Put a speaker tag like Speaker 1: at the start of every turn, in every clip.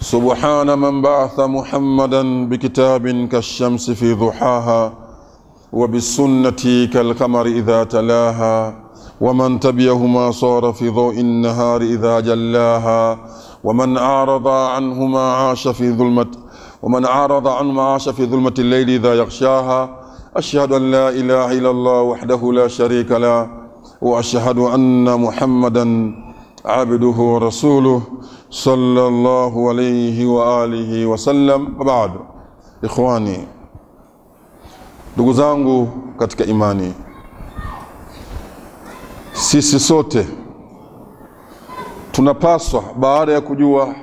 Speaker 1: سبحان من بعث محمدا بكتاب كالشمس في ضحاها وبالسنة كالقمر إذا تلاها ومن تبعهما صار في ضوء النهار إذا جلاها ومن أعرض عنهما عاش في ظلمة الليل إذا يغشاها. أشهد أن لا إله إلا الله وحده لا شريك له وأشهد أن محمدا عبده ورسوله صلى الله عليه وآله وسلم. وبعد إخواني, ndugu zangu katika imani, sisi sote tunapaswa baada ya kujua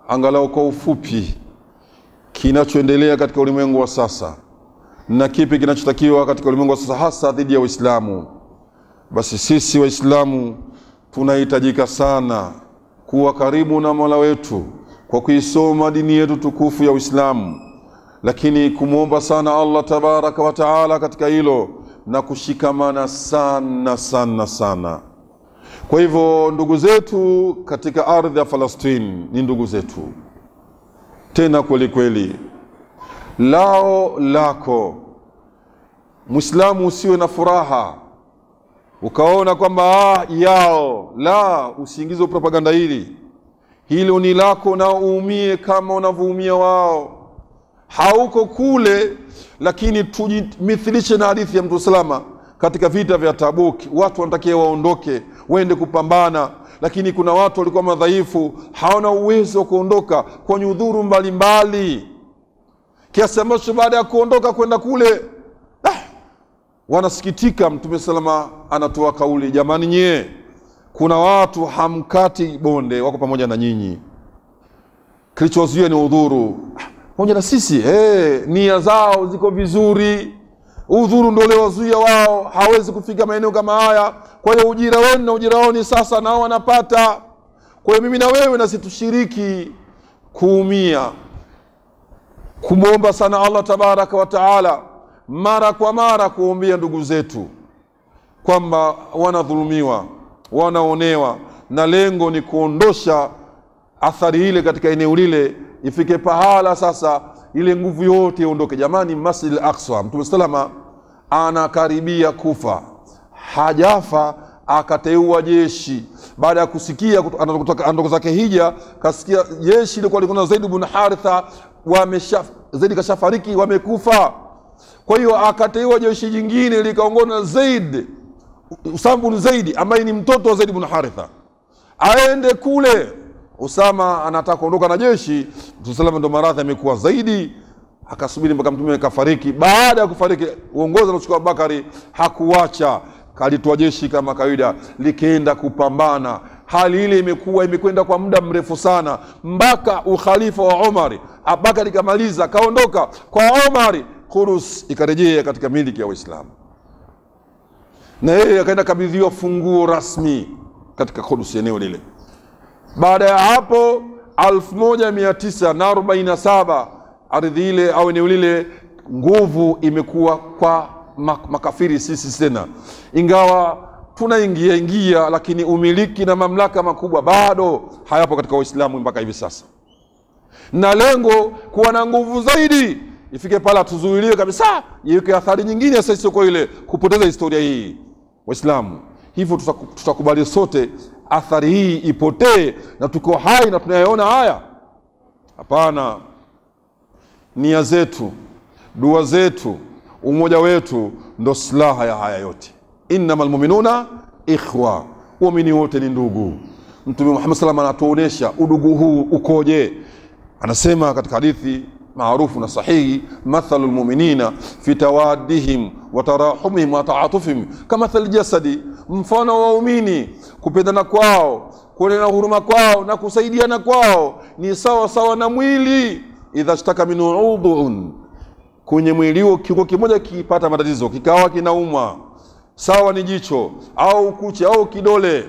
Speaker 1: angalau kwa ufupi kinachoendelea katika ulimwengu wa sasa na kipi kinachotakiwa katika ulimwengu wa sasa hasa dhidi ya Uislamu, basi sisi Waislamu tunahitajika sana kuwa karibu na Mola wetu kwa kuisoma dini yetu tukufu ya Uislamu, lakini kumuomba sana Allah tabaraka wa taala katika hilo na kushikamana sana. Kwa hivyo ndugu zetu katika ardhi ya Palestina ni ndugu zetu tena kweli kweli, lao lako. Muislamu usiwe na furaha ukaona kwamba yao, la, usiingize propaganda hilo ni lako na uumie kama unavyoumia wao. Hauko kule, lakini tujimithilishe na hadithi ya Mtume salama katika vita vya Tabuk. Watu wanatakiwa waondoke waende kupambana, lakini kuna watu walikuwa madhaifu, hawana uwezo wa kuondoka kwa nyudhuru mbalimbali, kiasi ambacho baada ya kuondoka kwenda kule wanasikitika. Mtume salama anatoa kauli, jamani nyie, kuna watu hamkati bonde wako pamoja na nyinyi, kilichozuia ni udhuru. Pamoja na sisi nia zao ziko vizuri, udhuru ndio leo wazuia wao, hawezi kufika maeneo kama haya. Kwa hiyo ujira wenu na ujira wao ni sasa nao wanapata. Kwa hiyo mimi na wewe na situshiriki kuumia, kumuomba sana Allah tabaraka wa taala mara kwa mara, kuombea ndugu zetu kwamba wanadhulumiwa, wanaonewa, na lengo ni kuondosha athari ile katika eneo lile, ifike pahala sasa ile nguvu yote iondoke. Jamani, Masjid al-Aqsa, Mtume salama anakaribia kufa, hajafa, akateua jeshi baada ya kusikia anatoka zake hija, kasikia jeshi lilikuwa liko na Zaid ibn Haritha Zaid kashafariki, wamekufa. Kwa hiyo akateua jeshi jingine likaongozwa na Zaid, Usama ibn Zaid ambaye ni mtoto wa Zaid ibn Haritha, aende kule. Usama anataka kuondoka na jeshi, Mtume salama ndo maradhi amekuwa zaidi, akasubiri mpaka Mtume kafariki. Baada ya kufariki, uongozi anachukua Abubakari, hakuacha, kalitoa jeshi kama kawaida likaenda kupambana. Hali ile imekwenda kwa muda mrefu sana, mpaka ukhalifa wa Umari. Abubakari kamaliza, kaondoka kwa Umari, Qudus ikarejea katika miliki ya Waislamu, na yeye akaenda kabidhiwa funguo rasmi katika Qudus, eneo lile. Baada ya hapo 1947 ardhi ile au eneo lile nguvu imekuwa kwa makafiri sisi tena, ingawa tunaingia, lakini umiliki na mamlaka makubwa bado hayapo katika Uislamu mpaka hivi sasa, na lengo kuwa na nguvu zaidi, ifike pala tuzuilie kabisa iweke athari nyingine sasa sio ile kupoteza historia hii Waislamu. Hivyo tutakubali sote athari hii ipotee na tuko hai na tunayaona haya? Hapana. Nia zetu, dua zetu, umoja wetu ndo silaha ya haya yote. Innamal mu'minuna ikhwa, waumini wote ni ndugu. Mtume Muhammad sallallahu alaihi wasallam anatuonesha udugu huu ukoje. Anasema katika hadithi maarufu na sahihi, mathalul mu'minina fi tawaddihim wa tarahumihim wa ta'atufihim kamathal jasadi, mfano wa waumini kupendana kwao, kuonana huruma kwao na kusaidiana kwao ni sawa sawa na mwili. Idha shtaka minhu udhun, kwenye mwili huo kiungo kimoja kipata matatizo, kikawa kinauma, sawa ni jicho au kucha au kidole,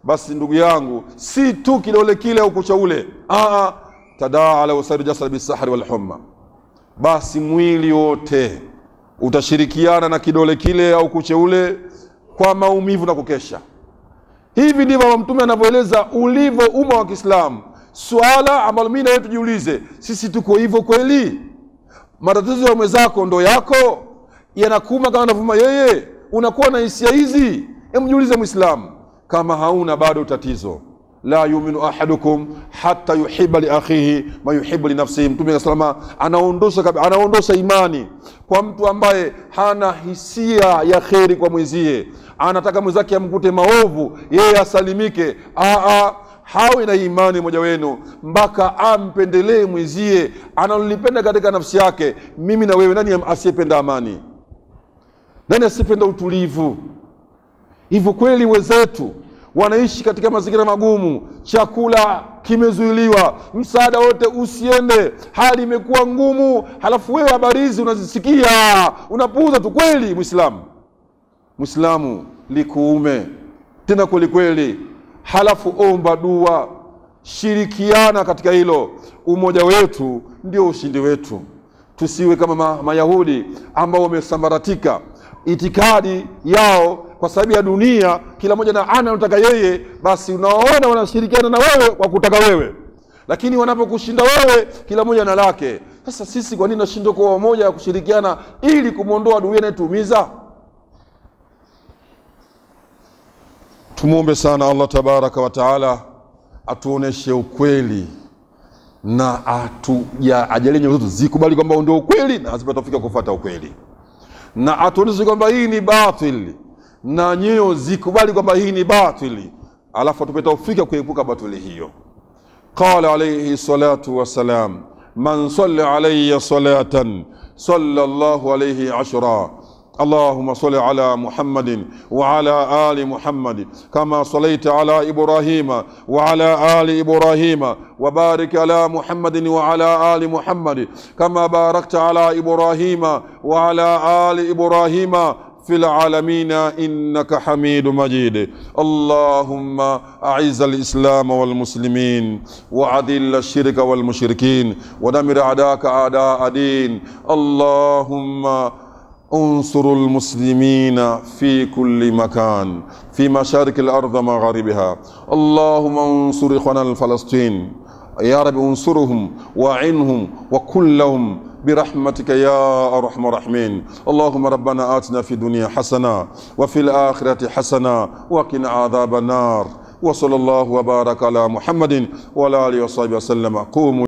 Speaker 1: basi ndugu yangu, si tu kidole kile au kucha ule, tadaa ala wasaidu jasad bisahri wal humma, basi mwili wote utashirikiana na kidole kile au kucha ule kwa maumivu na kukesha. Hivi ndivyo Mtume anavyoeleza ulivyo umma wa Kiislamu. Swala ambalo mimi na wewe tujiulize, sisi tuko hivyo kweli? Matatizo ya mwenzako ndo yako yanakuma kama anavuma yeye, unakuwa na hisia hizi? Jiulize Muislamu, kama hauna bado tatizo. La yu'minu ahadukum hatta yuhibba li akhihi ma yuhibbu li nafsihi. Mtume sallallahu anaondosha imani kwa mtu ambaye hana hisia ya kheri kwa mwenzie, anataka mwenzake amkute maovu yeye asalimike. Hawe na imani moja wenu mpaka ampendelee mwenzie analolipenda katika nafsi yake. Mimi na wewe, nani asiyependa amani? Nani asiyependa utulivu? Hivyo kweli wenzetu wanaishi katika mazingira magumu, chakula kimezuiliwa, msaada wote usiende, hali imekuwa ngumu, halafu wewe habari hizi unazisikia unapuuza tu. Kweli Muislamu likuume tena kweli kweli, halafu omba dua, shirikiana katika hilo. Umoja wetu ndio ushindi wetu. Tusiwe kama Mayahudi ambao wamesambaratika itikadi yao kwa sababu ya dunia, kila mmoja na anataka yeye, basi unaona wanashirikiana na wewe kwa kutaka wewe, lakini wanapokushinda wewe kila mmoja na lake. Sasa sisi kwa nini tunashindwa kwa umoja wa kushirikiana ili kumuondoa adui anayetuumiza? Tumuombe sana Allah tabaraka wa taala atuoneshe ukweli na ajalie nyoyo zetu zikubali kwamba ndio ukweli na azipatafika kufuata ukweli, na atuoneshe kwamba hii ni batili na nyoyo zikubali kwamba hii ni batili, alafu tupate ufika kuepuka batili hiyo. Qala alayhi salatu wassalam, man salla alayya salatan sallallahu alayhi 10. اللهم صل على محمد وعلى آل محمد كما صليت على إبراهيم وعلى آل إبراهيم، وبارك على محمد وعلى آل محمد كما باركت على إبراهيم وعلى آل إبراهيم في العالمين إنك حميد مجيد. اللهم أعز الإسلام والمسلمين وأذل الشرك والمشركين ودمر أعداءك أعداء دين. اللهم انصر المسلمين في كل مكان، في مشارق الأرض ومغاربها. اللهم انصر إخوانا الفلسطين يا رب، انصرهم وعنهم وكلهم برحمتك يا أرحم الراحمين. اللهم ربنا آتنا في الدنيا حسنة وفي الآخرة حسنة وقنا عذاب النار. وصلى الله وبارك على محمد وعلى آله وصحبه وسلم. قوموا.